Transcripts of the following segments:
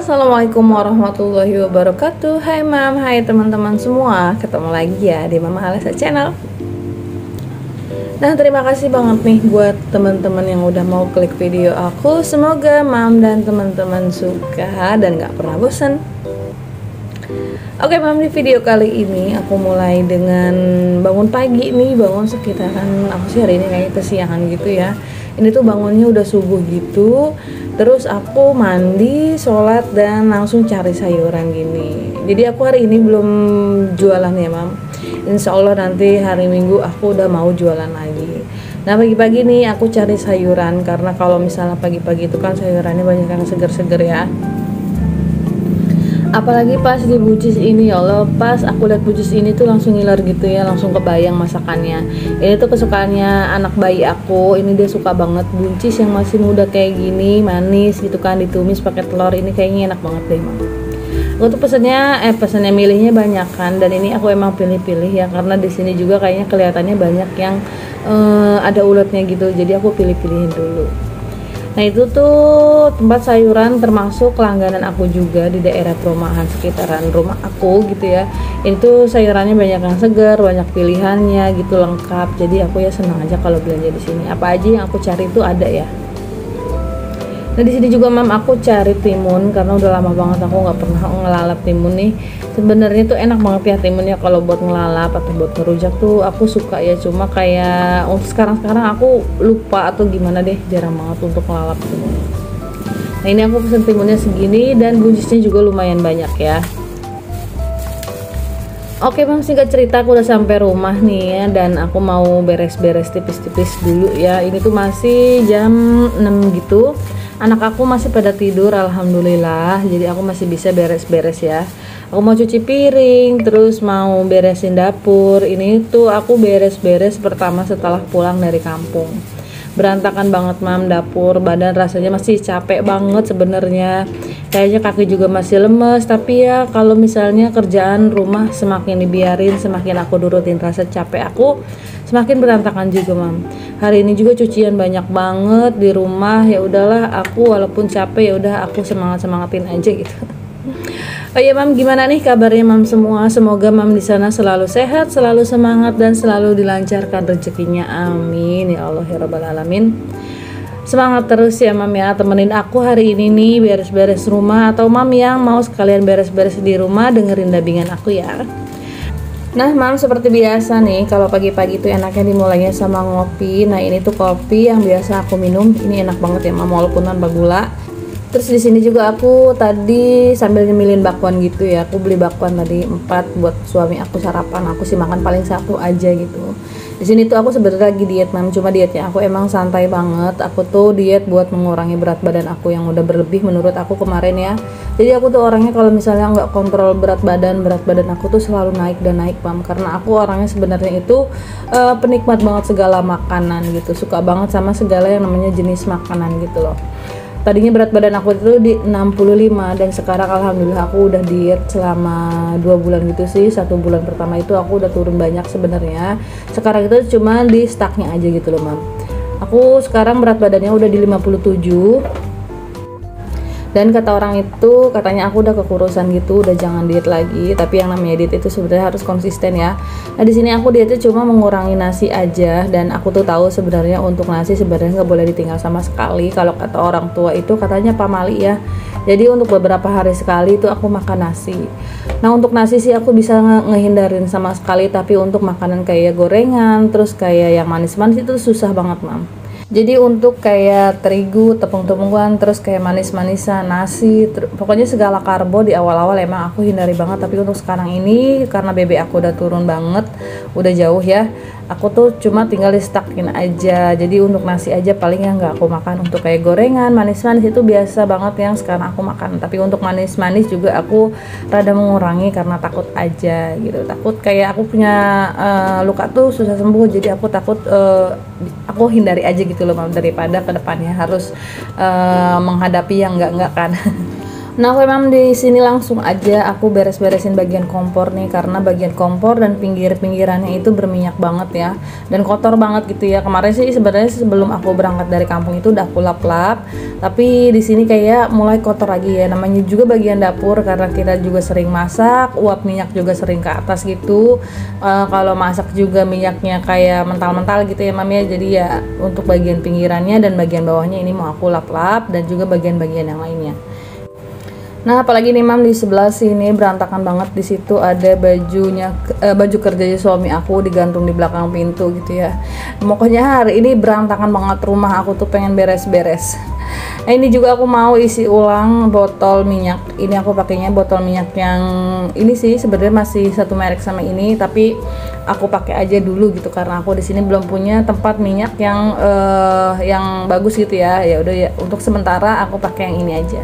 Assalamualaikum warahmatullahi wabarakatuh. Hai mam, hai teman-teman semua. Ketemu lagi ya di Mama Alesa Channel. Nah, terima kasih banget nih buat teman-teman yang udah mau klik video aku. Semoga mam dan teman-teman suka dan gak pernah bosan. Oke mam, di video kali ini aku mulai dengan bangun pagi nih. Bangun sekitaran, aku sih hari ini kayaknya kesiangan gitu ya. Ini tuh bangunnya udah subuh gitu. Terus aku mandi, sholat, dan langsung cari sayuran gini. Jadi aku hari ini belum jualan ya mam. Insya Allah nanti hari Minggu aku udah mau jualan lagi. Nah pagi-pagi nih aku cari sayuran. Karena kalau misalnya pagi-pagi itu kan sayurannya banyak yang seger-seger ya. Apalagi pas di buncis ini ya Allah, pas aku lihat buncis ini tuh langsung ngiler gitu ya, langsung kebayang masakannya. Ini tuh kesukaannya anak bayi aku, ini dia suka banget buncis yang masih muda kayak gini, manis gitu kan, ditumis pakai telur. Ini kayaknya enak banget deh mam. Aku tuh pesennya milihnya banyak kan, dan ini aku emang pilih-pilih ya, karena di sini juga kayaknya kelihatannya banyak yang ada uletnya gitu, jadi aku pilih-pilihin dulu. Nah itu tuh tempat sayuran termasuk langganan aku juga di daerah perumahan sekitaran rumah aku gitu ya. Ini tuh sayurannya banyak yang segar, banyak pilihannya gitu, lengkap. Jadi aku ya senang aja kalau belanja di sini. Apa aja yang aku cari itu ada ya. Nah di sini juga mam aku cari timun karena udah lama banget aku nggak pernah ngelalap timun nih. Sebenarnya tuh enak banget ya timunnya kalau buat ngelalap atau buat ngerujak tuh aku suka ya. Cuma kayak untuk sekarang aku lupa atau gimana deh, jarang banget untuk ngelalap timun. Nah ini aku pesen timunnya segini dan buncisnya juga lumayan banyak ya. Oke bang, singkat cerita aku udah sampai rumah nih ya, dan aku mau beres-beres tipis-tipis dulu ya. Ini tuh masih jam 6 gitu. Anak aku masih pada tidur alhamdulillah, jadi aku masih bisa beres-beres ya. Aku mau cuci piring, terus mau beresin dapur. Ini tuh aku beres-beres pertama setelah pulang dari kampung. Berantakan banget mam dapur, badan rasanya masih capek banget sebenarnya. Kayaknya kaki juga masih lemes, tapi ya kalau misalnya kerjaan rumah semakin dibiarin, semakin aku nurutin rasa capek aku, semakin berantakan juga mam. Hari ini juga cucian banyak banget di rumah. Ya udahlah, aku walaupun capek ya udah aku semangatin aja gitu. Oh ya mam, gimana nih kabarnya mam semua? Semoga mam di sana selalu sehat, selalu semangat, dan selalu dilancarkan rezekinya. Amin ya Allah ya rabbal alamin. Semangat terus ya mam ya, temenin aku hari ini nih beres-beres rumah, atau mam yang mau sekalian beres-beres di rumah dengerin dabingan aku ya. Nah mam, seperti biasa nih kalau pagi-pagi itu enaknya dimulainya sama ngopi. Nah ini tuh kopi yang biasa aku minum, ini enak banget ya mam walaupun tanpa gula. Terus di sini juga aku tadi sambil nyemilin bakwan gitu ya. Aku beli bakwan tadi 4 buat suami aku sarapan. Aku sih makan paling 1 aja gitu. Di sini tuh aku sebenarnya lagi diet mam, cuma dietnya aku emang santai banget. Aku tuh diet buat mengurangi berat badan aku yang udah berlebih menurut aku kemarin ya. Jadi aku tuh orangnya kalau misalnya nggak kontrol berat badan aku tuh selalu naik dan naik mam. Karena aku orangnya sebenarnya itu penikmat banget segala makanan gitu. Suka banget sama segala yang namanya jenis makanan gitu loh. Tadinya berat badan aku itu di 65, dan sekarang alhamdulillah aku udah diet selama 2 bulan gitu sih. 1 bulan pertama itu aku udah turun banyak sebenarnya. Sekarang itu cuma di stucknya aja gitu loh mam. Aku sekarang berat badannya udah di 57. Dan kata orang itu, katanya aku udah kekurusan gitu, udah jangan diet lagi. Tapi yang namanya diet itu sebenarnya harus konsisten ya. Nah di sini aku dietnya cuma mengurangi nasi aja, dan aku tuh tahu sebenarnya untuk nasi sebenarnya nggak boleh ditinggal sama sekali. Kalau kata orang tua itu katanya pamali ya. Jadi untuk beberapa hari sekali itu aku makan nasi. Nah untuk nasi sih aku bisa ngehindarin sama sekali, tapi untuk makanan kayak gorengan, terus kayak yang manis-manis itu susah banget mam. Jadi untuk kayak terigu, tepung-tepungan, terus kayak manis-manisan, nasi, pokoknya segala karbo di awal-awal emang aku hindari banget. Tapi untuk sekarang ini karena BB aku udah turun banget, udah jauh ya, aku tuh cuma tinggal di stockin aja. Jadi untuk nasi aja paling yang nggak aku makan. Untuk kayak gorengan, manis-manis itu biasa banget yang sekarang aku makan. Tapi untuk manis-manis juga aku rada mengurangi karena takut aja gitu. Takut kayak aku punya luka tuh susah sembuh, jadi aku takut aku hindari aja gitu loh mam, daripada kedepannya harus menghadapi yang enggak kan. Nah, aku emang di sini langsung aja aku beres-beresin bagian kompor nih, karena bagian kompor dan pinggir-pinggirannya itu berminyak banget ya, dan kotor banget gitu ya. Kemarin sih sebenarnya sebelum aku berangkat dari kampung itu udah aku lap-lap, tapi di sini kayak mulai kotor lagi ya. Namanya juga bagian dapur, karena kita juga sering masak, uap minyak juga sering ke atas gitu. Kalau masak juga minyaknya kayak mental-mental gitu ya Mam ya. Jadi ya untuk bagian pinggirannya dan bagian bawahnya ini mau aku lap-lap, dan juga bagian-bagian yang lainnya. Nah, apalagi nih Mam, di sebelah sini berantakan banget. Di situ ada baju kerjanya suami aku digantung di belakang pintu gitu ya. Pokoknya hari ini berantakan banget rumah aku tuh, pengen beres-beres. Nah, ini juga aku mau isi ulang botol minyak. Ini aku pakainya botol minyak yang ini sih, sebenarnya masih satu merek sama ini, tapi aku pakai aja dulu gitu karena aku di sini belum punya tempat minyak yang bagus gitu ya. Ya udah ya, untuk sementara aku pakai yang ini aja.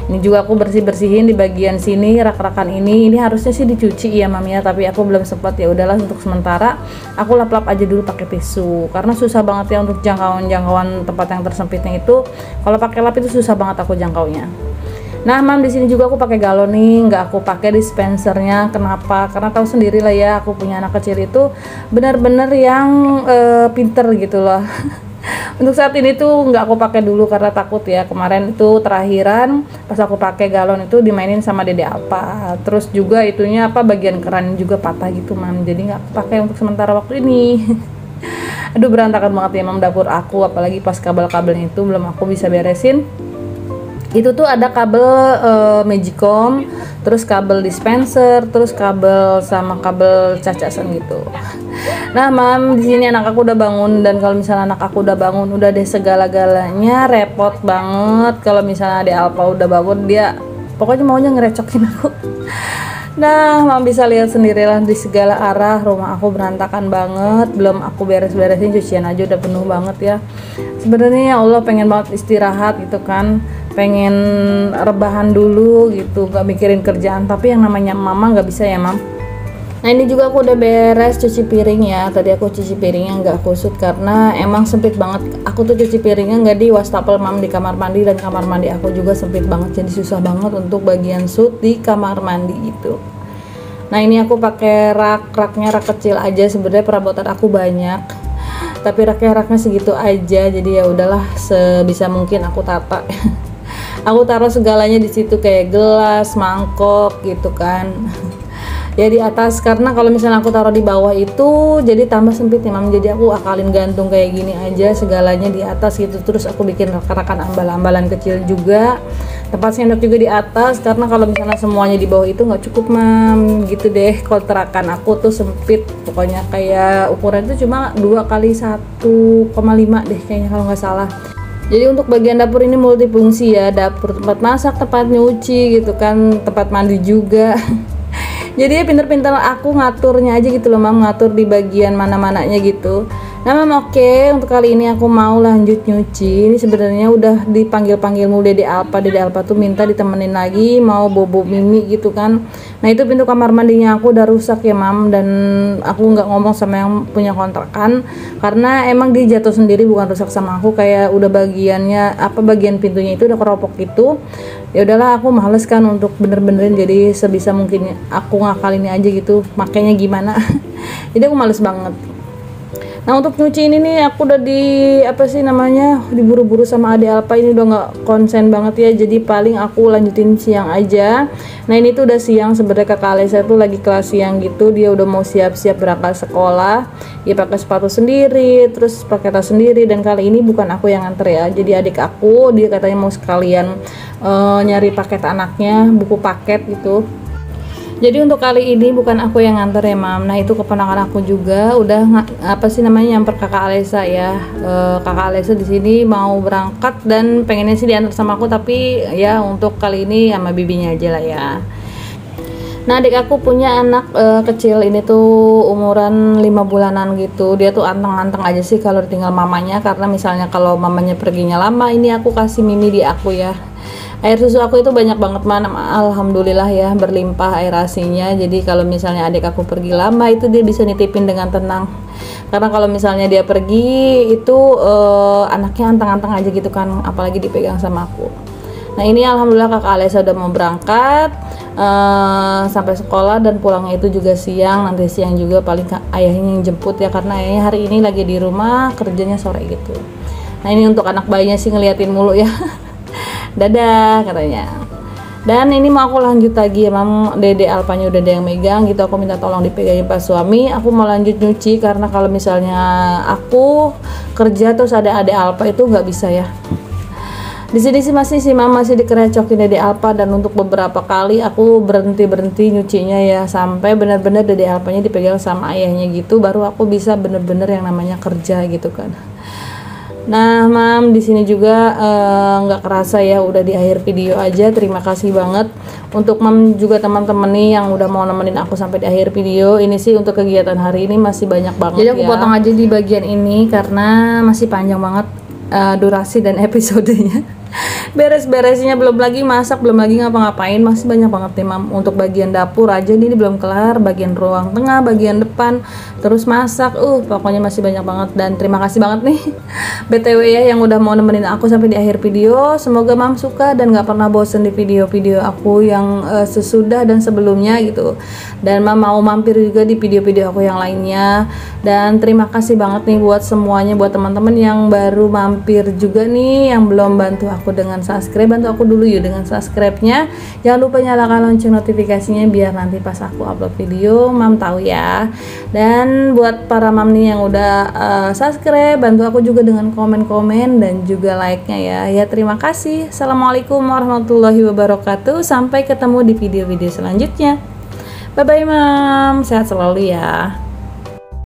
Ini juga aku bersih-bersihin di bagian sini, rak-rakan ini. Ini harusnya sih dicuci ya Mam ya, tapi aku belum sempat. Ya udahlah, untuk sementara aku lap-lap aja dulu pakai tisu, karena susah banget ya untuk jangkauan tempat yang tersempitnya itu. Kalau pakai lap itu susah banget aku jangkaunya. Nah Mam, di sini juga aku pakai galon nih, nggak aku pakai dispensernya. Kenapa? Karena tahu sendiri lah ya, aku punya anak kecil itu benar-benar yang pinter gitu loh. Untuk saat ini tuh nggak aku pakai dulu karena takut ya. Kemarin itu terakhiran pas aku pakai galon itu dimainin sama Dede Alpa. Terus juga itunya bagian keran juga patah gitu Mam. Jadi nggak aku pakai untuk sementara waktu ini. Aduh, berantakan banget ya Mam dapur aku, apalagi pas kabel-kabelnya itu belum aku bisa beresin. Itu tuh ada kabel Magicom, terus kabel dispenser, terus kabel sama kabel cacasan gitu. Nah Mam, di sini anak aku udah bangun, dan kalau misalnya anak aku udah bangun udah deh segala-galanya repot banget. Kalau misalnya Ade Alpa udah bangun, dia pokoknya maunya ngerecokin aku. Nah Mam bisa lihat sendirilah, di segala arah rumah aku berantakan banget. Belum aku beres-beresin, cucian aja udah penuh banget ya. Sebenarnya ya Allah pengen banget istirahat gitu kan, pengen rebahan dulu gitu, gak mikirin kerjaan, tapi yang namanya mama gak bisa ya Mam. Nah ini juga aku udah beres cuci piring ya. Tadi aku cuci piringnya nggak kusut karena emang sempit banget. Aku tuh cuci piringnya nggak di wastafel Mam, di kamar mandi, dan kamar mandi aku juga sempit banget, jadi susah banget untuk bagian sut di kamar mandi gitu. Nah ini aku pakai raknya rak kecil aja. Sebenarnya perabotan aku banyak, tapi raknya segitu aja. Jadi ya udahlah, sebisa mungkin aku tata. Aku taruh segalanya di situ, kayak gelas, mangkok gitu kan. Ya di atas, karena kalau misalnya aku taruh di bawah itu jadi tambah sempit ya Mam. Jadi aku akalin gantung kayak gini aja, segalanya di atas gitu. Terus aku bikin rak-rakan ambal-ambalan kecil juga, tempat sendok juga di atas, karena kalau misalnya semuanya di bawah itu nggak cukup Mam gitu deh. Kontrakan aku tuh sempit, pokoknya kayak ukuran itu cuma 2 kali 1,5 deh kayaknya kalau nggak salah. Jadi untuk bagian dapur ini multifungsi ya, dapur tempat masak, tempat nyuci gitu kan, tempat mandi juga. Jadi ya pinter-pinter aku ngaturnya aja gitu loh Mam, ngatur di bagian mana-mananya gitu. Nah Mam, oke, untuk kali ini aku mau lanjut nyuci. Ini sebenarnya udah dipanggil-panggil mulu Dede Alpa. Dede Alpa tuh minta ditemenin lagi, mau bobo Mimi gitu kan. Nah itu pintu kamar mandinya aku udah rusak ya Mam, dan aku nggak ngomong sama yang punya kontrakan karena emang dia jatuh sendiri, bukan rusak sama aku. Kayak udah bagian pintunya itu udah keropok gitu. Ya udahlah, aku males kan untuk bener-benerin, jadi sebisa mungkin aku ngakalinnya aja gitu, makanya gimana. Jadi aku males banget. Nah untuk nyuci ini nih aku udah diburu-buru sama Ade Alpa. Ini udah nggak konsen banget ya, jadi paling aku lanjutin siang aja. Nah ini tuh udah siang sebenarnya. Kakak Alesa tuh lagi kelas siang gitu, dia udah mau siap-siap berangkat sekolah. Dia pakai sepatu sendiri, terus pakai tas sendiri, dan kali ini bukan aku yang nganter ya, jadi adik aku, dia katanya mau sekalian nyari paket anaknya, buku paket gitu. Jadi untuk kali ini bukan aku yang nganter ya Mam. Nah itu keponakan aku juga udah nyamper kakak Alesa ya. Kakak Alesa di sini mau berangkat dan pengennya sih diantar sama aku, tapi ya untuk kali ini sama bibinya aja lah ya. Nah adik aku punya anak kecil, ini tuh umuran 5 bulanan gitu. Dia tuh anteng-anteng aja sih kalau ditinggal mamanya, karena misalnya kalau mamanya perginya lama, ini aku kasih Mimi di aku ya. Air susu aku itu banyak banget alhamdulillah ya, berlimpah air asinya. Jadi kalau misalnya adik aku pergi lama itu dia bisa nitipin dengan tenang. Karena kalau misalnya dia pergi itu anaknya anteng-anteng aja gitu kan, apalagi dipegang sama aku. Nah ini alhamdulillah kakak Alesa udah mau berangkat sampai sekolah, dan pulangnya itu juga siang, nanti siang juga paling ayahnya yang jemput ya, karena ayahnya hari ini lagi di rumah, kerjanya sore gitu. Nah ini untuk anak bayinya sih ngeliatin mulu ya. Dadah katanya. Dan ini mau aku lanjut lagi ya, Mam. Dede Alpanya udah ada yang megang gitu, aku minta tolong dipegangin pas suami. Aku mau lanjut nyuci karena kalau misalnya aku kerja terus ada Ade Alpa itu nggak bisa ya. Di sini sih Mam masih dikerecokin Dede Alpa, dan untuk beberapa kali aku berhenti nyucinya ya, sampai benar-benar Dede Alpanya dipegang sama ayahnya gitu, baru aku bisa bener-bener yang namanya kerja gitu kan. Nah, Mam, di sini juga nggak kerasa ya udah di akhir video aja. Terima kasih banget untuk Mam juga teman-teman nih yang udah mau nemenin aku sampai di akhir video. Ini sih untuk kegiatan hari ini masih banyak banget. Jadi aku potong aja di bagian ini karena masih panjang banget durasi dan episodenya. Beres-beresnya belum lagi masak, belum lagi ngapa-ngapain, masih banyak banget nih Mam. Untuk bagian dapur aja ini belum kelar, bagian ruang tengah, bagian depan, terus masak, pokoknya masih banyak banget. Dan terima kasih banget nih BTW ya yang udah mau nemenin aku sampai di akhir video. Semoga Mam suka dan gak pernah bosen di video-video aku yang sesudah dan sebelumnya gitu. Dan Mam mau mampir juga di video-video aku yang lainnya. Dan terima kasih banget nih buat semuanya, buat teman-teman yang baru mampir juga nih, yang belum bantu aku dengan subscribe, bantu aku dulu yuk dengan subscribe-nya. Jangan lupa nyalakan lonceng notifikasinya biar nanti pas aku upload video Mam tahu ya. Dan buat para Mam nih yang udah subscribe, bantu aku juga dengan komen-komen dan juga like-nya ya. Ya terima kasih. Assalamualaikum warahmatullahi wabarakatuh. Sampai ketemu di video-video selanjutnya. Bye bye Mam, sehat selalu ya.